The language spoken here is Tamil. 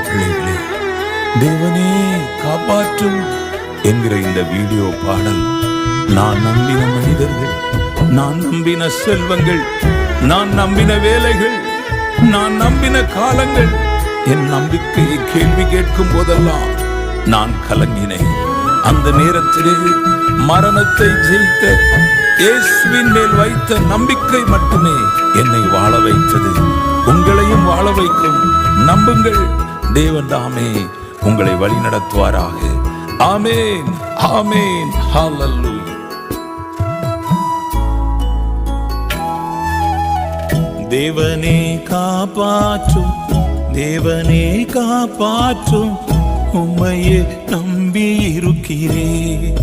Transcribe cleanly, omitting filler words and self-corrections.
பிள்ளைகளே, தேவனே காப்பாற்றும் என்கிற இந்த வீடியோ பாடல் நான் நம்பின மனிதர்கள், நான் நம்பின செல்வங்கள், நான் நம்பின வேலைகள், நான் நம்பின காலங்கள், என் நம்பிக்கையை கேள்வி கேட்கும் போதெல்லாம் நான் கலங்கினேன். அந்த நேரத்திலே மரணத்தை ஜெயித்த இயேசுவின் மேல் வைத்த நம்பிக்கை மட்டுமே என்னை வாழ வைத்தது. உங்களையும் வாழ வைக்கும். நம்புங்கள், தேவன் தாமே உங்களை வழி நடத்துவாராக. ஆமென், ஆமென், ஹல்லேலூயா. தேவனே காப்பாற்றும், தேவனே காப்பாற்றும், உம்மையே நம்பி இருக்கிறேன்.